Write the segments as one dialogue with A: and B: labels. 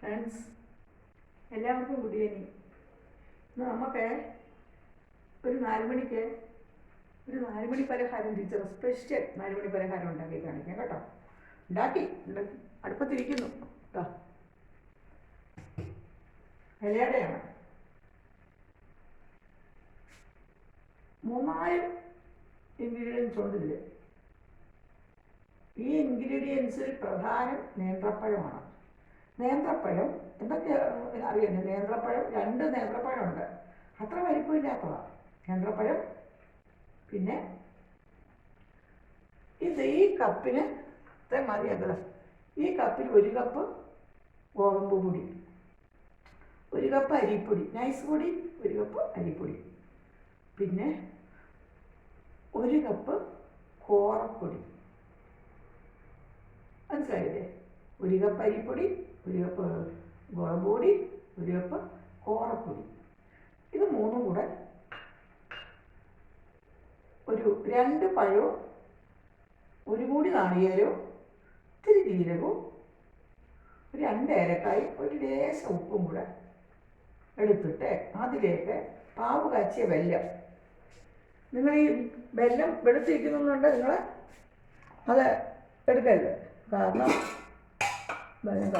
A: Friends, എല്ലാവർക്കും good evening. ഇന്ന് നമുക്ക് ഒരു 4 മണിക്ക് ഒരു 4 മണി പലഹാരം, ടീച്ചർ സ്പെഷ്യൽ 4 മണി പലഹാരം ഉണ്ടാക്കി കാണിക്കാം കേട്ടോ. ഉണ്ടാക്കി അടുപ്പത്തിരിക്കുന്നു കേട്ടോ. ഇലയുടെയാണ്. 3-4 ഇൻഗ്രീഡിയൻസ് ഉണ്ട് ഇതിൽ. ഈ ഇൻഗ്രീഡിയൻസിൽ പ്രധാനം നേന്ത്രപ്പഴമാണ്. നേന്ത്രപ്പഴം എന്തൊക്കെ അറിയണ്ടേ? നേന്ത്രപ്പഴം 2 നേന്ത്രപ്പഴമുണ്ട്. അത്ര വലിപ്പമില്ലാത്തതാണ് നേന്ത്രപ്പഴം. പിന്നെ ഈ കപ്പിന് മതിയാക്കുക. ഈ കപ്പിൽ 1 കപ്പ് ഗോതമ്പ് പൊടി, 1 കപ്പ് അരിപ്പൊടി, നൈസ് പൊടി, 1 കപ്പ് അരിപ്പൊടി, പിന്നെ 1 കപ്പ് കോറപ്പൊടി. മനസ്സിലായില്ലേ? 1 കപ്പ് അരിപ്പൊടി, 1 കപ്പ് ഗോതമ്പ് പൊടി, 1 കപ്പ് കോറപ്പൊടി. ഇത് 3 കൂടെ ഒരു 2 പഴവും 1 മൂടി നാളികേരവും ഇത്തിരി ജീരകവും 2 ഏലക്കായും 1 ലേശം ഉപ്പും കൂടെ എടുത്തിട്ട് അതിലേക്ക് പാവ് കാച്ചിയ വെല്ലം. നിങ്ങൾ ഈ വെല്ലം വെളുത്തിരിക്കുന്നുണ്ട്, നിങ്ങൾ അത് എടുക്കരുത്. കാരണം വെല്ലം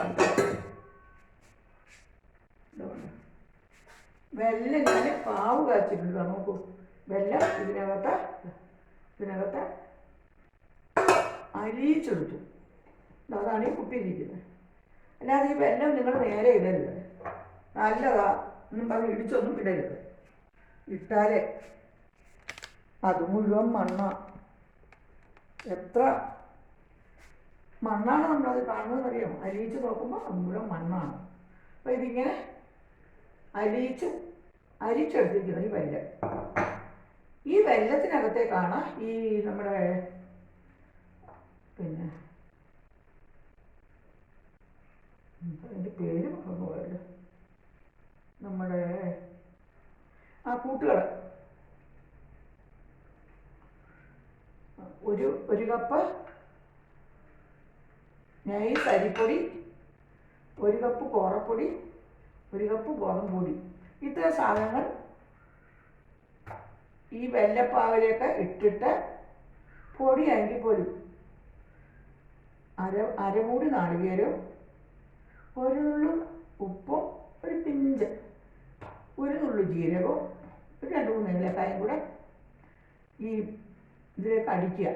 A: ഞാൻ പാവ് കാച്ചിട്ടുണ്ട്. നോക്കൂ, വെല്ലം ഇതിനകത്ത് അലിയിച്ചെടുത്തു. അതാണ് ഈ കുപ്പിയിലിരിക്കുന്നത്. അല്ലാതെ ഈ വെല്ലം നിങ്ങൾ നേരെ ഇടരുത്. നല്ലതാ എന്നും പറഞ്ഞ് ഇടിച്ചൊന്നും ഇടരുത്. ഇട്ടാലേ അത് മുഴുവൻ മണ്ണാണ്. എത്ര മണ്ണാണ് നമ്മളത് കാണുന്നതെന്നറിയാമോ? അലിയിച്ച് നോക്കുമ്പോൾ അത് മുഴുവൻ മണ്ണാണ്. അപ്പോൾ ഇതിങ്ങനെ അരിച്ചെടുത്തിരിക്കുന്നത് ഈ വെല്ലം. ഈ വെല്ലത്തിനകത്തേക്കാണ് ഈ നമ്മുടെ പിന്നെ അതിൻ്റെ പേര് മറന്നു പോയല്ലോ, നമ്മുടെ കൂട്ടുകൾ. ഒരു കപ്പ് നൈസ് അരിപ്പൊടി, 1 കപ്പ് കോറപ്പൊടി, 1 കപ്പ് ഗോതമ്പ് പൊടി. ഇത്ര സാധനങ്ങൾ ഈ വെല്ലപ്പാവിലേക്ക് ഇട്ടിട്ട് പൊടിയാണെങ്കിൽ പോലും അരമൂടി നാളികേരവും 1 നുള്ളു ഉപ്പും 1 പിഞ്ച് 1 നുള്ളു ജീരകവും 2-3 ഏലക്കായും കൂടെ ഈ ഇതിലേക്ക് അടിക്കുക.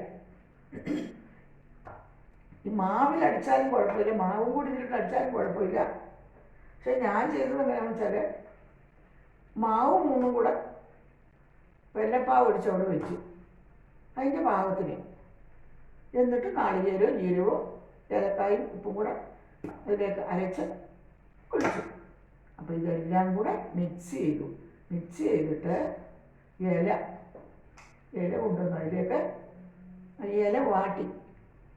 A: ഈ മാവിൽ അടിച്ചാലും കുഴപ്പമില്ല, മാവും കൂടി ഇതിലിട്ട് അടിച്ചാലും കുഴപ്പമില്ല. പക്ഷെ ഞാൻ ചെയ്തത് എങ്ങനെയാണെന്ന് വെച്ചാൽ മാവും 3 കൂടെ വെല്ലപ്പാവ് ഒടിച്ചവിടെ വെച്ചു അതിൻ്റെ പാകത്തിന്. എന്നിട്ട് നാളികേരവും ജീരകവും ഏലക്കായും ഉപ്പും കൂടെ അതിലേക്ക് അരച്ച് ഒഴിച്ചു. അപ്പോൾ ഇതെല്ലാം കൂടെ മിക്സ് ചെയ്തിട്ട് ഇല കൊണ്ടുവന്ന് അതിലേക്ക് ഇല വാട്ടി,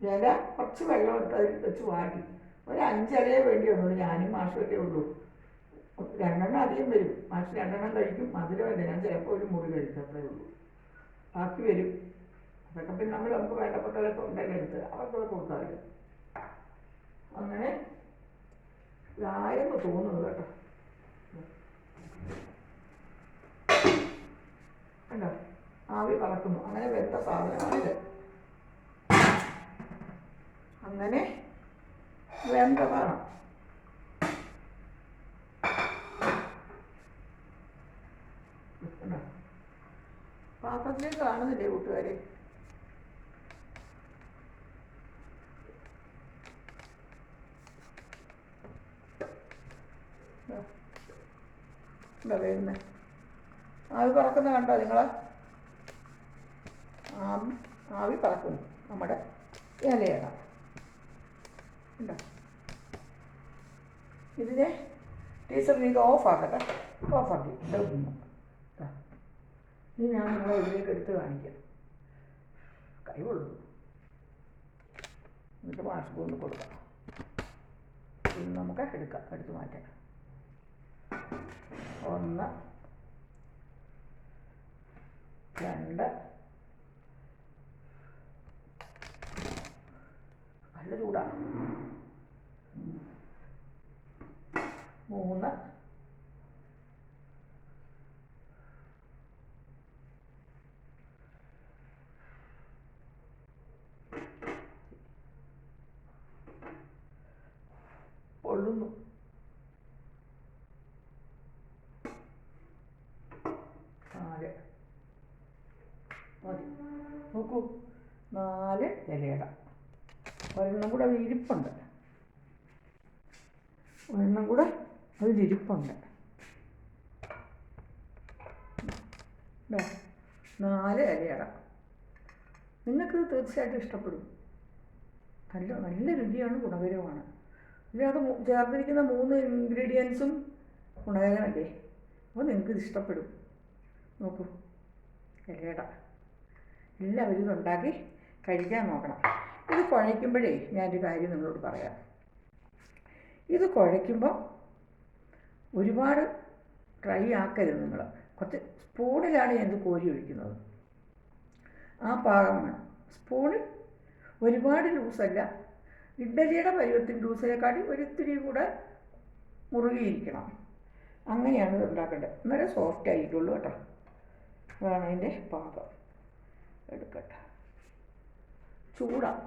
A: ഇല കുറച്ച് വെള്ളം എടുത്ത് അതിൽ വെച്ച് വാട്ടി. ഒരു 5 ഇലയെ വേണ്ടി വന്നുള്ളൂ. ഞാനും മാഷൊക്കെ ഉള്ളൂ. 2 എണ്ണം അധികം വരും. മാഷ് 2 എണ്ണം കഴിക്കും. മധുരമല്ല, ഞാൻ ചിലപ്പോൾ 1 മുറി കഴിക്കത്തേ ഉള്ളൂ. ബാക്കി വരും. അതൊക്കെ പിന്നെ നമുക്ക് വേണ്ടപ്പെട്ടവരൊക്കെ ഉണ്ടെങ്കിൽ എടുത്ത് അവർക്കൊക്കെ കൊടുക്കാറില്ല. അങ്ങനെ ഇതായെന്ന് തോന്നുന്നത് കേട്ടോ. കണ്ടോ, ആവി പറക്കുന്നു. അങ്ങനെ വെന്ത സാധനമാണിത്. അങ്ങനെ വെന്തതാണ്. പാത്രത്തിലേക്ക് കാണുന്നില്ലേ കൂട്ടുകാരെ? വരുന്നേ ആവി പറക്കുന്ന കണ്ടോ നിങ്ങൾ? ആവി പറക്കുന്നു നമ്മുടെ ഇലയില. ഉണ്ടോ? ഇതിനെ ടീച്ചർ നിങ്ങൾക്ക് ഓഫാക്കട്ടെ. ഓഫാക്കി ഇനി ഞാൻ നിങ്ങളെ ഇതിലേക്ക് എടുത്ത് കാണിക്കാം. കൈ കൊള്ളുന്നു. എന്നിട്ട് മാസ്ക് കൊണ്ട് കൊടുക്കാം. ഇത് നമുക്ക് എടുത്ത് മാറ്റാം. 1 2 നല്ല ചൂടാണ്. 3 പൊള്ളുന്നു. 4 മതി. നോക്കൂ, 4 ഇലയിട. ഒരെണ്ണം കൂടെ അത് ഇരിപ്പുണ്ട്. 4 ഇലയിട. നിങ്ങൾക്കിത് തീർച്ചയായിട്ടും ഇഷ്ടപ്പെടും. നല്ല രുചിയാണ്, ഗുണകരമാണ്. ഇതിനകത്ത് ചേർത്തിരിക്കുന്ന 3 ഇൻഗ്രീഡിയൻസും ഗുണകരമല്ലേ? അപ്പോൾ നിങ്ങൾക്കിത് ഇഷ്ടപ്പെടും. നോക്കൂ, ഇലയിട. എല്ലാവരും ഇതുണ്ടാക്കി കഴിക്കാൻ നോക്കണം. ഇത് കുഴയ്ക്കുമ്പോഴേ ഞാനൊരു കാര്യം നിങ്ങളോട് പറയാം. ഇത് കുഴയ്ക്കുമ്പോൾ ഒരുപാട് ഡ്രൈ ആക്കരുത് നിങ്ങൾ. കുറച്ച് സ്പൂണിലാണ് ഞാനിത് കോരി ഒഴിക്കുന്നത്. ആ പാകം വേണം. സ്പൂണിൽ ഒരുപാട് ലൂസല്ല, ഇഡ്ഡലിയുടെ പരുവത്തിന് ലൂസിനെക്കാട്ടി ഒരിത്തിരിയും കൂടെ മുറുകിയിരിക്കണം. അങ്ങനെയാണ് ഇത് ഉണ്ടാക്കേണ്ടത്. എന്നാലേ സോഫ്റ്റ് ആയിട്ടുള്ളൂ കേട്ടോ. അതാണ് അതിൻ്റെ പാകം. എടുക്കട്ടെ. ചൂടാണ്.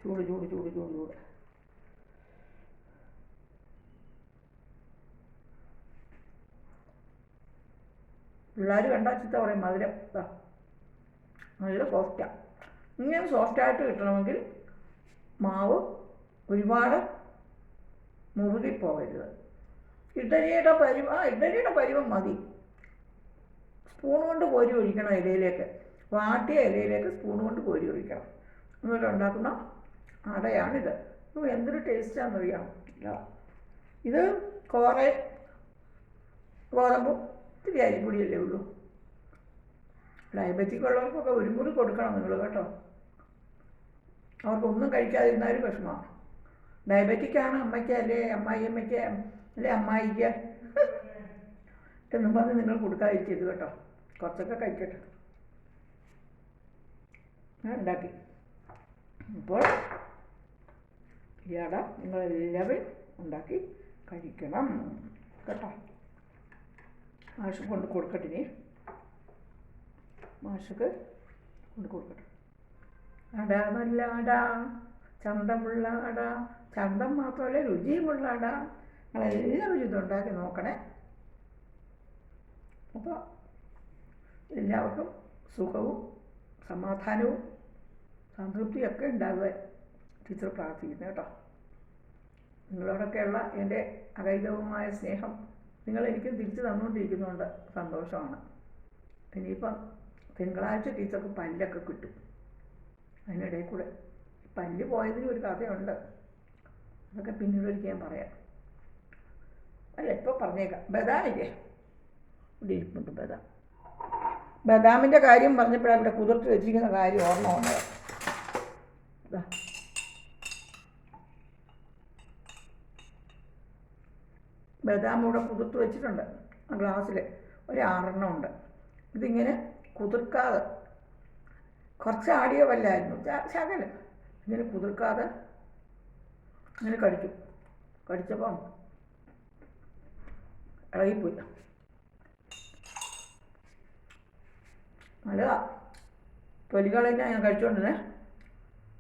A: ചൂട്. പിള്ളേർ കണ്ടാൽ ചിത്ത പറയും മധുരം. നല്ല സോഫ്റ്റാണ്. ഇങ്ങനെ സോഫ്റ്റായിട്ട് കിട്ടണമെങ്കിൽ മാവ് ഒരുപാട് മുറുകിപ്പോകരുത്. ഇഡ്ഡലിയുടെ പരുവം മതി. സ്പൂൺ കൊണ്ട് കോരി ഒഴിക്കണം ഇലയിലേക്ക്. വാട്ടിയ ഇലയിലേക്ക് സ്പൂൺ കൊണ്ട് കോരി ഒഴിക്കണം. എന്നിട്ട് ഉണ്ടാക്കുന്ന അടയാണിത്. എന്തൊരു ടേസ്റ്റാണെന്നറിയാം. ഇത് കുറേ ഗോതമ്പും ഇത്തിരി അരിപ്പൊടിയല്ലേ ഉള്ളൂ. ഡയബറ്റിക് ഉള്ളവർക്കൊക്കെ ഒരു മുറി കൊടുക്കണം നിങ്ങൾ കേട്ടോ. അവർക്കൊന്നും കഴിക്കാതിരുന്നാലും വിഷമമാണ്. ഡയബറ്റിക്കാണ് അമ്മയ്ക്ക് അല്ലേ അമ്മായിയമ്മയ്ക്ക് അല്ലേ അമ്മായിക്ക് എന്നും പറഞ്ഞ് നിങ്ങൾ കൊടുക്കാതിരിക്കരുത് കേട്ടോ. കുറച്ചൊക്കെ കഴിക്കട്ടെ. ഞാൻ ഉണ്ടാക്കി. അപ്പോൾ ഈ അട നിങ്ങളെല്ലാവരും ഉണ്ടാക്കി കഴിക്കണം കേട്ടോ. മാഷ് കൊണ്ട് കൊടുക്കട്ടെ. മാഷക്ക് കൊണ്ട് കൊടുക്കട്ടെ. അട നല്ല അട, ചന്തമുള്ള അട, ചന്തം മാത്രമല്ല രുചിയുമുള്ള അട. നിങ്ങളെല്ലാവരും ഇതുണ്ടാക്കി നോക്കണേ. അപ്പോൾ എല്ലാവർക്കും സുഖവും സമാധാനവും സംതൃപ്തിയൊക്കെ ഉണ്ടാകുക ടീച്ചർ പ്രാർത്ഥിക്കുന്നു കേട്ടോ. നിങ്ങളോടൊക്കെയുള്ള എൻ്റെ അകൈതവുമായ സ്നേഹം നിങ്ങളെനിക്കും തിരിച്ചു തന്നുകൊണ്ടിരിക്കുന്നതുകൊണ്ട് സന്തോഷമാണ്. ഇനിയിപ്പം തിങ്കളാഴ്ച ടീച്ചർക്ക് പല്ലൊക്കെ കിട്ടും. അതിനിടയിൽ കൂടെ പല്ല് പോയതിന് ഒരു കഥയുണ്ട്. അതൊക്കെ പിന്നീട് ഒരിക്കൽ ഞാൻ പറയാം. അല്ല, ഇപ്പോൾ പറഞ്ഞേക്കാം. ബദാമില്ലേ, ഇവിടെ ഇരിപ്പുണ്ട് ബദാം. ബദാമിൻ്റെ കാര്യം പറഞ്ഞപ്പോഴാണ് ഇവിടെ കുതിർത്ത് വെച്ചിരിക്കുന്ന കാര്യം ഓർമ്മ വന്നത്. ബദാം ഇവിടെ കുതിർത്ത് വെച്ചിട്ടുണ്ട്. ആ ഗ്ലാസ്സിൽ ഒരു 6 ഉണ്ട്. ഇതിങ്ങനെ കുതിർക്കാതെ, കുറച്ച് ആടിയോ വല്ലായിരുന്നു, ശകലം ഇങ്ങനെ കുതിർക്കാതെ ഇങ്ങനെ കടിച്ചപ്പം ഇളകിപ്പോയി. നല്ലതാ. തൊലി കളഞ്ഞാൽ ഞാൻ കഴിച്ചുകൊണ്ടിരുന്നേ.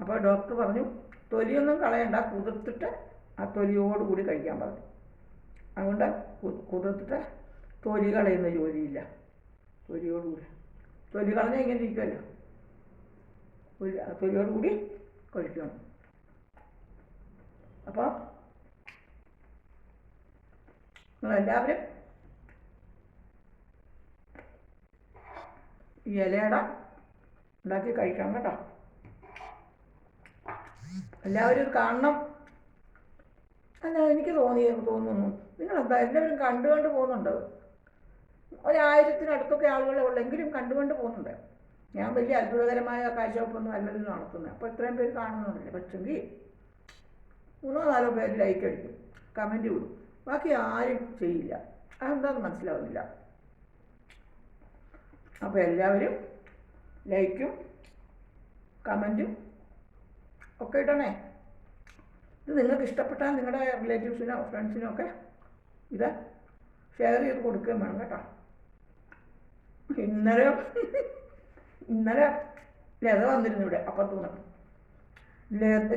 A: അപ്പോൾ ഡോക്ടർ പറഞ്ഞു തൊലിയൊന്നും കളയണ്ട, കുതിർത്തിട്ട് ആ തൊലിയോടുകൂടി കഴിക്കാൻ പറഞ്ഞു. അതുകൊണ്ട് കുതിർത്തിട്ട് തൊലി കളയുന്ന ജോലിയില്ല. തൊലിയോടുകൂടി. തൊലി കളഞ്ഞാൽ ഇങ്ങനെ ഇരിക്കുമല്ലോ. തൊലിയോടുകൂടി കഴിക്കണം. അപ്പോൾ നിങ്ങളെല്ലാവരും ഈ ഇലയട ഉണ്ടാക്കി കഴിക്കണം കേട്ടോ. എല്ലാവരും കാണണം. അല്ല, എനിക്ക് തോന്നുന്നു നിങ്ങളെന്താ എല്ലാവരും കണ്ടു പോകുന്നുണ്ട്. 1000-ത്തിനടുത്തൊക്കെ ആളുകളെ ഉള്ളെങ്കിലും കണ്ടുകൊണ്ട് പോകുന്നുണ്ട്. ഞാൻ വലിയ അത്ഭുതകരമായ കാഴ്ചവെപ്പൊന്നും അല്ലല്ലോ നടത്തുന്നത്. അപ്പോൾ ഇത്രയും പേര് കാണുന്നുണ്ടല്ലേ. പക്ഷെങ്കിൽ 3-4 പേര് ലൈക്ക് അടിക്കും, കമൻറ്റ് വിടും. ബാക്കി ആരും ചെയ്യില്ല. അതെന്താണെന്ന് മനസ്സിലാവുന്നില്ല. അപ്പോൾ എല്ലാവരും ലൈക്കും കമൻറ്റും ഒക്കെ ഇടണേ. ഇത് നിങ്ങൾക്ക് ഇഷ്ടപ്പെട്ടാൽ നിങ്ങളുടെ റിലേറ്റീവ്സിനോ ഫ്രണ്ട്സിനോ ഒക്കെ ഇത് ഷെയർ ചെയ്ത് കൊടുക്കുകയും വേണം കേട്ടോ. ഇന്നലെ ഇന്നലെ ലത വന്നിരുന്നു ഇവിടെ അപ്പുറത്തുനിന്ന്.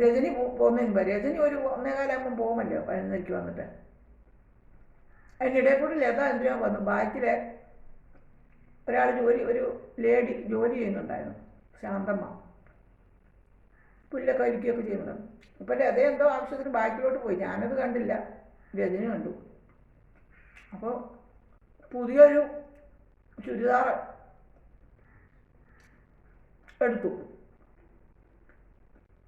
A: രജനി പോകുന്നതിന് മുമ്പ്, രജനി ഒരു 1:15 പോകുമല്ലോ 11:00 വന്നിട്ട്. അതിനിടയിൽ കൂടി ലത എന്തിനാ വന്നു, ബാക്കിൽ ഒരാൾ ഒരു ലേഡി ജോലി ചെയ്യുന്നുണ്ടായിരുന്നു, ശാന്തമ്മ, പുല്ലൊക്കെ അരിക്കുകയൊക്കെ ചെയ്യുന്നുണ്ട്. അപ്പം ലത എന്തോ ആവശ്യത്തിന് ബാക്കിലോട്ട് പോയി, ഞാനത് കണ്ടില്ല, രജനി കണ്ടു. അപ്പോൾ പുതിയൊരു ചുരിദാർ എടുത്തു.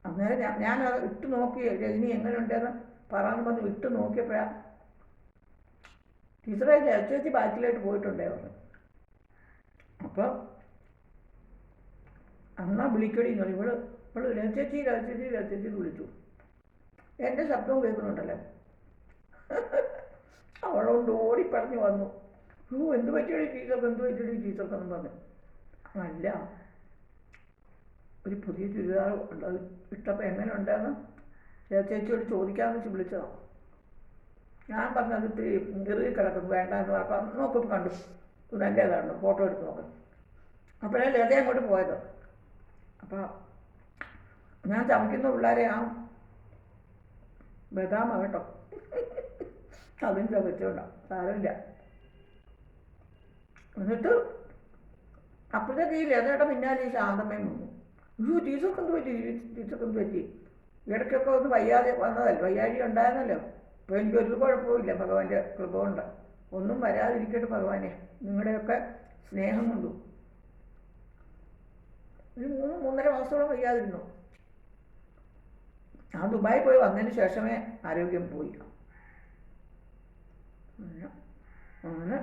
A: അന്നേരം ഞാനത് ഇട്ട് നോക്കി, രജനി എങ്ങനെയുണ്ടെന്ന് പറയാൻ വന്ന് ഇട്ട് നോക്കിയപ്പോഴാണ് ടീച്ചറെ ചേച്ചി ബാക്കിലോട്ട് പോയിട്ടുണ്ടേ പറഞ്ഞു. അപ്പോൾ അന്നാ വിളിക്കടി എന്ന് പറഞ്ഞു. ഇവള് ചേച്ചി വിളിച്ചു. എൻ്റെ ശബ്ദവും കേൾക്കുന്നുണ്ടല്ലോ. അവളോണ്ട് ഓടി പറഞ്ഞു വന്നു. എന്ത് പറ്റിയടി ടീച്ചർക്കെന്നും പറഞ്ഞു. അല്ല, ഒരു പുതിയ ചുരിദാർ ഉണ്ട്, അത് ഇട്ടപ്പോൾ എങ്ങനെ ഉണ്ടെന്ന് ചേച്ചിയോട് ചോദിക്കാമെന്ന് വെച്ച് വിളിച്ചതാണ്. ഞാൻ പറഞ്ഞത് ഇത്തിരി ഇറുകി കിടക്കുന്നു, വേണ്ട എന്ന് പറഞ്ഞപ്പോൾ നോക്കുമ്പോൾ കണ്ടു നല്ലതാണ്, ഫോട്ടോ എടുത്ത് നോക്കണം. അപ്പോഴേ ലത അങ്ങോട്ട് പോയത്. അപ്പോൾ ഞാൻ ചമയ്ക്കുന്ന പിള്ളേരെ ആ ബദാമ കേട്ടോ, അതും ചമച്ചോണ്ടാം, സാരമില്ല. എന്നിട്ട് അപ്പോഴത്തേക്ക് ഈ ലതയുടെ പിന്നാലെ ഈ ശാന്തമ്മയും വന്നു. ടീച്ചർക്ക് എന്ത് പറ്റി ഇടയ്ക്കൊക്കെ ഒന്ന് വയ്യാതെ വന്നതല്ലേ, വയ്യാഴി ഉണ്ടായിരുന്നല്ലോ. അപ്പോൾ എനിക്കൊരു കുഴപ്പമില്ല, ഭഗവാന്റെ കൃപ കൊണ്ട്. ഒന്നും വരാതിരിക്കട്ടെ ഭഗവാനെ, നിങ്ങളുടെയൊക്കെ സ്നേഹം കൊണ്ടു. ഒരു 3-3.5 മാസത്തോളം വയ്യാതിരുന്നു. ആ ദുബായി പോയി വന്നതിന് ശേഷമേ ആരോഗ്യം പോയി. അങ്ങനെ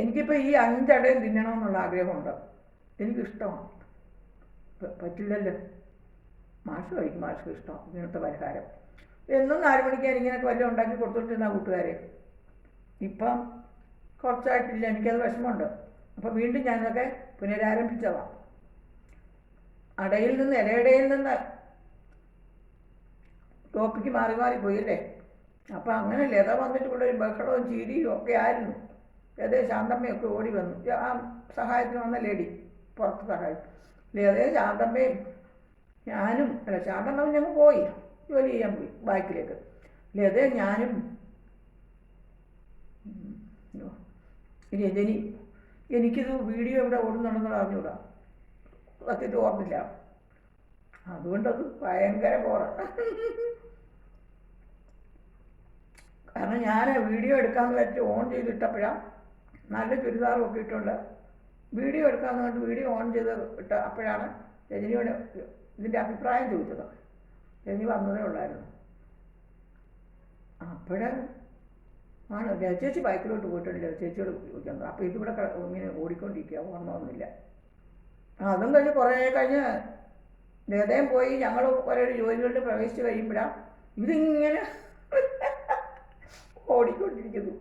A: എനിക്കിപ്പോൾ ഈ 5 അടയും തിന്നണമെന്നുള്ള ആഗ്രഹമുണ്ട്, എനിക്കിഷ്ടമാണ്. പറ്റില്ലല്ലോ, മാഷ് കഴിക്കും, മാഷ്ക്ക് ഇഷ്ടം ഇങ്ങനത്തെ പലഹാരം. എന്നും 4 മണിക്ക് ഇങ്ങനെയൊക്കെ വല്ലതും ഉണ്ടാക്കി കൊടുത്തോണ്ടിരുന്ന കൂട്ടുകാരെ. ഇപ്പം കുറച്ചായിട്ടില്ല, എനിക്കത് വിഷമമുണ്ട്. അപ്പോൾ വീണ്ടും ഞാനതൊക്കെ പുനരാരംഭിച്ചതാണ്. അടയിൽ നിന്ന് ഇലയടയിൽ നിന്ന് ടോപ്പിക്ക് മാറി പോയല്ലേ. അപ്പം അങ്ങനെ ലത വന്നിട്ട് കൂടെ ഒരു ബഹളവും ചിരിയും ഒക്കെ ആയിരുന്നു. ലത ശാന്തമ്മയൊക്കെ ഓടി വന്നു, ആ സഹായത്തിന് വന്ന ലേഡി പുറത്ത് സഹായിച്ചു. ലതയും ശാന്തമ്മയും ഞാനും, അല്ല ശാന്തമ്മ ഞങ്ങൾ പോയി ജോലി ചെയ്യാൻ പോയി ബാക്കിലേക്ക്. ലതയും ഞാനും രജനി. എനിക്കിത് വീഡിയോ ഇവിടെ ഓടുന്നുണ്ടെന്ന് അറിഞ്ഞൂടാ, സത്യത്തിൽ ഓർമ്മില്ല. അതുകൊണ്ടത് ഭയങ്കര ബോറാണ്. കാരണം ഞാൻ വീഡിയോ എടുക്കാമെന്ന് വെച്ച് ഓൺ ചെയ്തിട്ടപ്പോഴാണ് നല്ല ചുരിദാറും ഒക്കെ ഇട്ടുണ്ട്. വീഡിയോ എടുക്കാമെന്ന് പറഞ്ഞിട്ട് വീഡിയോ ഓൺ ചെയ്ത് ഇട്ട അപ്പോഴാണ് രജനിയോട് ഇതിൻ്റെ അഭിപ്രായം ചോദിച്ചത്. രജനി വന്നതേ ഉള്ളായിരുന്നു. അപ്പോഴേ ആണ് ചേച്ചി ബൈക്കിലോട്ട് പോയിട്ടുണ്ട്, ചേച്ചിയോട് ചോദിക്കുന്നത്. അപ്പോൾ ഇതിവിടെ ഇങ്ങനെ ഓടിക്കൊണ്ടിരിക്കുക, ഓർമ്മയൊന്നുമില്ല. അതും കഴിഞ്ഞ് കുറേ കഴിഞ്ഞ് ലതയും പോയി ഞങ്ങൾ കുറേ ജോലികളിൽ പ്രവേശിച്ച് കഴിയുമ്പോഴാണ് ഇതിങ്ങനെ ഓടിക്കൊണ്ടിരിക്കുന്നു.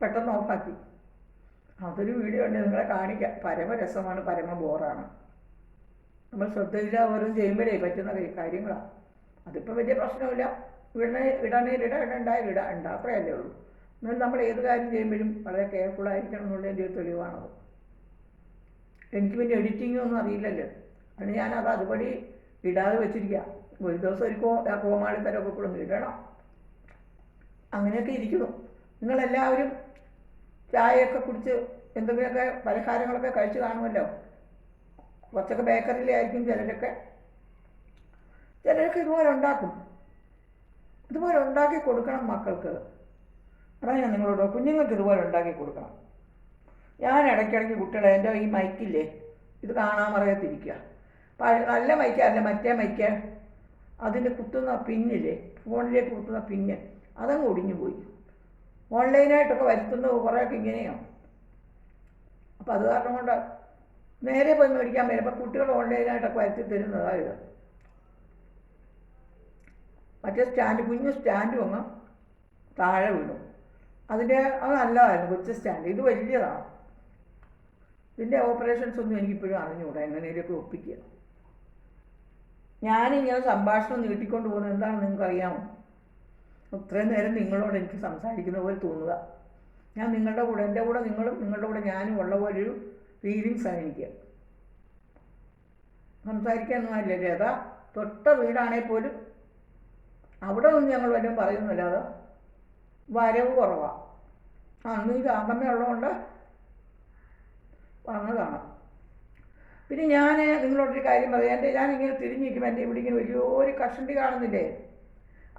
A: പെട്ടെന്ന് ഓഫാക്കി. അതൊരു വീഡിയോ ഉണ്ട്, നിങ്ങളെ കാണിക്കാം. പരമരസമാണ്, പരമ ബോറാണ്. നമ്മൾ ശ്രദ്ധയില്ല ഓരോന്നും ചെയ്യുമ്പോഴേ പറ്റുന്ന കാര്യങ്ങളാണ്. അതിപ്പോൾ വലിയ പ്രശ്നമില്ല, ഇടണ്ടായാലും അത്രയല്ലേ ഉള്ളൂ. എന്നാൽ നമ്മൾ ഏത് കാര്യം ചെയ്യുമ്പോഴും വളരെ കെയർഫുള്ളായിരിക്കണം എന്നുള്ളതിൻ്റെ ഒരു തെളിവാണത്. എനിക്ക് പിന്നെ എഡിറ്റിംഗ് ഒന്നും അറിയില്ലല്ലോ, അതിന് ഞാനത് അതുപടി ഇടാതെ വെച്ചിരിക്കുക. ഒരു ദിവസം ഒരു കോമാളിത്തരമൊക്കെ കൂടെ ഒന്ന് ഇടണം. അങ്ങനെയൊക്കെ ഇരിക്കുന്നു. നിങ്ങളെല്ലാവരും ചായയൊക്കെ കുടിച്ച് എന്തെങ്കിലുമൊക്കെ പലഹാരങ്ങളൊക്കെ കഴിച്ച് കാണുമല്ലോ. കുറച്ചൊക്കെ ബേക്കറിയിലായിരിക്കും ചിലരൊക്കെ ഇതുപോലെ ഉണ്ടാക്കും. ഇതുപോലെ ഉണ്ടാക്കി കൊടുക്കണം മക്കൾക്ക്. അതാണ് ഞാൻ നിങ്ങളോട്, കുഞ്ഞുങ്ങൾക്ക് ഇതുപോലെ ഉണ്ടാക്കി കൊടുക്കണം. ഞാൻ ഇടയ്ക്കിടയ്ക്ക് കുട്ടികളെ എൻ്റെ ഈ മൈക്കില്ലേ, ഇത് കാണാൻ പറയാത്തിരിക്കുക. നല്ല മൈക്കല്ല, മറ്റേ മൈക്ക്, അതിൻ്റെ കുത്തുന്ന പിന്നില്ലേ, ഫോണിലേക്ക് കുത്തുന്ന പിന്ന് അതങ്ങ് ഒടിഞ്ഞു പോയി. ഓൺലൈനായിട്ടൊക്കെ വരുത്തുന്നത് കുറേയൊക്കെ ഇങ്ങനെയാണ്. അപ്പം അത് കാരണം കൊണ്ട് നേരെ പോയി മേടിക്കാൻ വരും. അപ്പം കുട്ടികൾ ഓൺലൈനായിട്ടൊക്കെ വരുത്തി തരുന്നതാണ് ഇത്. മറ്റേ സ്റ്റാൻഡ്, കുഞ്ഞു സ്റ്റാൻഡും അങ്ങ് താഴെ വീണു. അത് നല്ലതായിരുന്നു, കൊച്ചു സ്റ്റാൻഡ്. ഇത് വലിയതാണ്. ഇതിൻ്റെ ഓപ്പറേഷൻസ് ഒന്നും എനിക്കിപ്പോഴും അറിഞ്ഞുകൂടാ, എങ്ങനെയൊക്കെ ഒപ്പിക്കുക. ഞാനിങ്ങനെ സംഭാഷണം നീട്ടിക്കൊണ്ട് പോകുന്നത് എന്താണെന്ന് നിങ്ങൾക്ക് അറിയാമോ? അത്രയും നേരം നിങ്ങളോട് എനിക്ക് സംസാരിക്കുന്ന പോലെ തോന്നുക. ഞാൻ നിങ്ങളുടെ കൂടെ, എൻ്റെ കൂടെ നിങ്ങളും നിങ്ങളുടെ കൂടെ ഞാനും ഉള്ള പോലൊരു ഫീലിങ്സാണ് എനിക്ക്. സംസാരിക്കാനൊന്നും അല്ലല്ലേ, അതാ തൊട്ട വീടാണെങ്കിൽ പോലും അവിടെ നിന്ന് ഞങ്ങൾ വല്ലതും പറയുന്നില്ലാതെ വരവ് കുറവാണ്. അന്ന് ഈ കാന്തമ്മ ഉള്ളതുകൊണ്ട് വന്നതാണ്. പിന്നെ ഞാൻ നിങ്ങളോടൊരു കാര്യം പറയാം. ഞാനിങ്ങനെ തിരിഞ്ഞിരിക്കുമ്പോൾ എൻ്റെ ഇവിടെ ഇങ്ങനെ വലിയൊരു കഷണ്ടി കാണുന്നില്ലേ?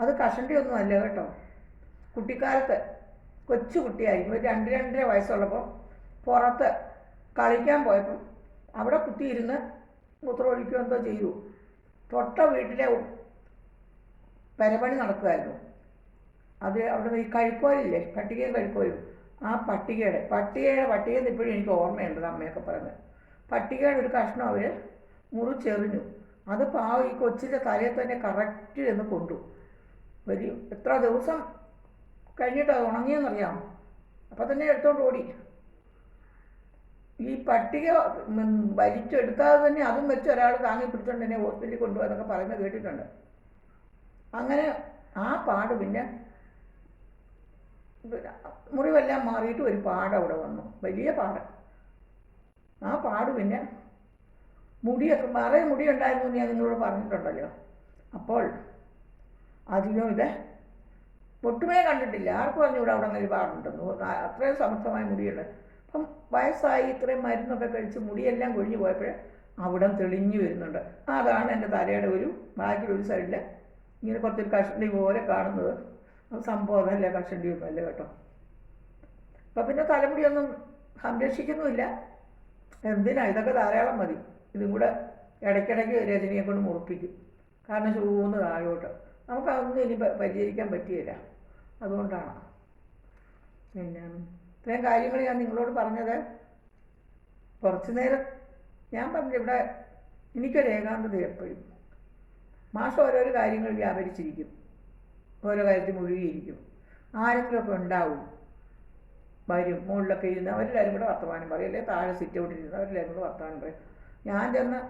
A: അത് കഷണ്ടി ഒന്നും അല്ല കേട്ടോ. കുട്ടിക്കാലത്ത് കൊച്ചു കുട്ടിയായിരിക്കും, ഒരു 2-2.5 വയസ്സുള്ളപ്പോൾ പുറത്ത് കളിക്കാൻ പോയപ്പം അവിടെ കുത്തിയിരുന്ന് മൂത്രമൊഴിക്കുകയോ എന്തോ ചെയ്തു. തൊട്ട വീട്ടിലെ പെരപണി നടക്കുമായിരുന്നു. അത് അവിടെ ഈ കഴിക്കോലില്ലേ, പട്ടികയും കഴിക്കോലും, ആ പട്ടികയുടെ ഇപ്പോഴും എനിക്ക് ഓർമ്മയുണ്ട്. അമ്മയൊക്കെ പറഞ്ഞത് പട്ടികയുടെ ഒരു കഷ്ണം അവർ മുറിച്ചെറിഞ്ഞു. അത് പാവം ഈ കൊച്ചിൻ്റെ തലയിൽ തന്നെ കറക്റ്റ് എന്ന് കൊണ്ടു. എത്ര ദിവസം കഴിഞ്ഞിട്ട് അത് ഉണങ്ങിയെന്നറിയാം. അപ്പം തന്നെ എടുത്തോണ്ട് ഓടി. ഈ പട്ടിക വലിച്ചെടുക്കാതെ തന്നെ അതും വെച്ച് ഒരാൾ താങ്ങി പിടിച്ചോണ്ട് എന്നെ ഹോസ്പിറ്റലിൽ കൊണ്ടുപോകാന്നൊക്കെ പറയുന്നത് കേട്ടിട്ടുണ്ട്. അങ്ങനെ ആ പാട് പിന്നെ മുറിവെല്ലാം മാറിയിട്ട് ഒരു പാട് അവിടെ വന്നു, വലിയ പാട്. ആ പാട് പിന്നെ മുടിയൊക്കെ നിറയെ മുടി ഉണ്ടായിരുന്നു എന്ന് ഞാൻ നിങ്ങളോട് പറഞ്ഞിട്ടുണ്ടല്ലോ. അപ്പോൾ അധികം ഇത് ഒട്ടുമേ കണ്ടിട്ടില്ല. ആർക്കും പറഞ്ഞുകൂടെ അവിടെ അങ്ങനെ പാടുണ്ടെന്ന്. അത്രയും സമർത്ഥമായ മുടിയുണ്ട്. അപ്പം വയസ്സായി ഇത്രയും മരുന്നൊക്കെ കഴിച്ച് മുടിയെല്ലാം കൊഴിഞ്ഞു പോയപ്പോൾ അവിടം തെളിഞ്ഞു വരുന്നുണ്ട്. അതാണ് എൻ്റെ തലയുടെ ബാക്കിലൊരു സൈഡിൽ ഇങ്ങനെ കുറച്ചൊരു കഷണ്ടി പോലെ കാണുന്നത്. അത് സംഭവം അതല്ല, കഷണ്ടിയൊന്നും അല്ല കേട്ടോ. അപ്പം പിന്നെ തലമുടിയൊന്നും സംരക്ഷിക്കുന്നുമില്ല. എന്തിനാ, ഇതൊക്കെ ധാരാളം മതി. ഇതും കൂടെ ഇടയ്ക്കിടയ്ക്ക് രജനിയെ കൊണ്ട് മുറിപ്പിക്കും. കാരണം ചൂന്ന് താഴോട്ട് നമുക്കതൊന്നും ഇനി പരിചരിക്കാൻ പറ്റിയില്ല. അതുകൊണ്ടാണ്. പിന്നെ ഇത്രയും കാര്യങ്ങൾ ഞാൻ നിങ്ങളോട് പറഞ്ഞത്. കുറച്ച് നേരം ഞാൻ പറഞ്ഞു, ഇവിടെ എനിക്കൊരു ഏകാന്തത എപ്പോഴും. മാസം ഓരോരോ കാര്യങ്ങൾ വ്യാപരിച്ചിരിക്കും, ഓരോ കാര്യത്തിൽ മുഴുകിയിരിക്കും. ആരെങ്കിലുമൊക്കെ ഉണ്ടാവും, വരും, മുകളിലൊക്കെ ഇരുന്ന് അവരെല്ലാവരും കൂടെ വർത്തമാനം പറയും, അല്ലെങ്കിൽ താഴെ സിറ്റ് ഔട്ടിൽ ഇരുന്ന് അവരെല്ലാവരും കൂടെ വർത്തമാനം പറയും. ഞാൻ ചെന്ന്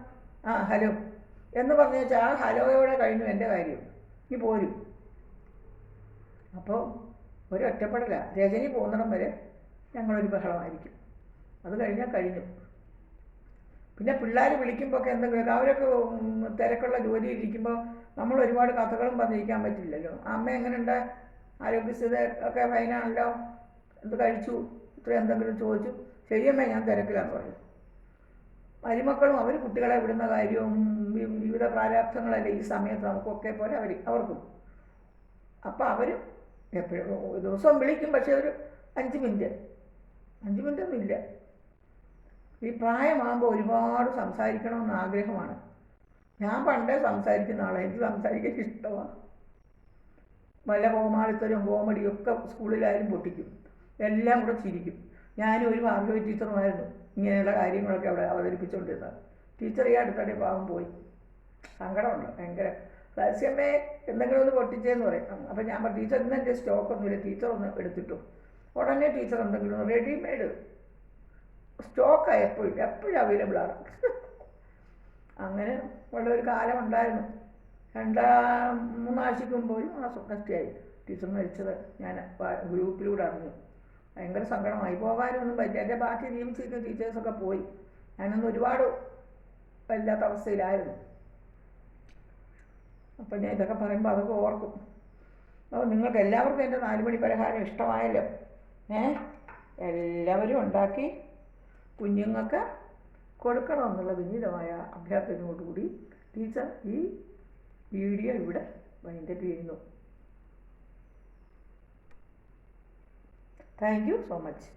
A: ഹലോ എന്ന് പറഞ്ഞു വെച്ചാൽ ആ ഹലോയോടെ കഴിഞ്ഞു എൻ്റെ കാര്യം. ഇനി പോരും. അപ്പോൾ ഒരു ഒറ്റപ്പെടല. രജനി പോകുന്നിടം വരെ ഞങ്ങളൊരു ബഹളമായിരിക്കും. അത് കഴിഞ്ഞാൽ കഴിഞ്ഞു. പിന്നെ പിള്ളേർ വിളിക്കുമ്പോഴൊക്കെ എന്തെങ്കിലും അവരൊക്കെ തിരക്കുള്ള ജോലിയിലിരിക്കുമ്പോൾ നമ്മൾ ഒരുപാട് കഥകളും പറഞ്ഞിരിക്കാൻ പറ്റില്ലല്ലോ. അമ്മ എങ്ങനെയുണ്ട്, ആരോഗ്യസ്ഥിതി ഒക്കെ ഫൈനാണല്ലോ, എന്ത് കഴിച്ചു, ഇത്ര എന്തെങ്കിലും ചോദിച്ചു, ശരിയമ്മേ ഞാൻ തിരക്കിലാന്ന് പറയും. മരുമക്കളും അവർ കുട്ടികളെ വിടുന്ന കാര്യവും വിവിധ പ്രാരാബ്ധങ്ങളല്ലേ ഈ സമയത്ത് നമുക്കൊക്കെ പോലെ അവർക്കും. അപ്പം അവർ എപ്പോഴും ദിവസവും വിളിക്കും, പക്ഷേ ഒരു 5 മിനിറ്റൊന്നും ഇല്ല. ഈ പ്രായമാകുമ്പോൾ ഒരുപാട് സംസാരിക്കണമെന്ന് ആഗ്രഹമാണ്. ഞാൻ പണ്ടേ സംസാരിക്കുന്ന ആളാണ്, എനിക്ക് സംസാരിക്കാൻ ഇഷ്ടമാണ്. വല്ല കോമാളിത്തരും കോമഡിയും ഒക്കെ സ്കൂളിലായാലും പൊട്ടിക്കും, എല്ലാം കൂടെ ചിരിക്കും. ഞാനും ഒരു ഭാർഗവി ടീച്ചറുമായിരുന്നു ഇങ്ങനെയുള്ള കാര്യങ്ങളൊക്കെ അവിടെ അവതരിപ്പിച്ചുകൊണ്ടിരുന്നത്. ടീച്ചർ ഈ അടുത്തിടെ പാവം പോയി. സങ്കടമുണ്ട് ഭയങ്കര. രഹസ്യമേ എന്തെങ്കിലും ഒന്ന് പൊട്ടിച്ചേന്ന് പറയും. അപ്പം ഞാൻ പറഞ്ഞു, ടീച്ചർ ഇന്ന് എൻ്റെ സ്റ്റോക്കൊന്നുമില്ല, ടീച്ചർ ഒന്ന് എടുത്തിട്ടു. ഉടനെ ടീച്ചർ എന്തെങ്കിലും റെഡിമെയ്ഡ് സ്റ്റോക്കാണ് എപ്പോഴും അവൈലബിളാണ്. അങ്ങനെ ഉള്ളൊരു കാലം ഉണ്ടായിരുന്നു. 2-3 ആഴ്ചയ്ക്ക് മുമ്പ് 1 മാസം കഷ്ടിയായി ടീച്ചർ മരിച്ചത് ഞാൻ ഗ്രൂപ്പിലൂടെ അറിഞ്ഞു. ഭയങ്കര സങ്കടമായി. പോകാനൊന്നും പറ്റില്ല. എൻ്റെ ബാക്കി നിയമിച്ചിരിക്കുന്ന ടീച്ചേഴ്സൊക്കെ പോയി. ഞാനൊന്നും ഒരുപാട് വല്ലാത്ത അവസ്ഥയിലായിരുന്നു. അപ്പം ഞാൻ ഇതൊക്കെ പറയുമ്പോൾ അതൊക്കെ ഓർക്കും. അപ്പോൾ നിങ്ങൾക്ക് എല്ലാവർക്കും എൻ്റെ 4 മണി പലഹാരം ഇഷ്ടമായല്ലോ. എല്ലാവരും ഉണ്ടാക്കി കുഞ്ഞുങ്ങൾക്ക് കൊടുക്കണമെന്നുള്ള വിനീതമായ അഭ്യർത്ഥനയോടുകൂടി ടീച്ചർ ഈ വീഡിയോ ഇവിടെ വൈൻഡപ്പ് ചെയ്യുന്നു. Thank you so much.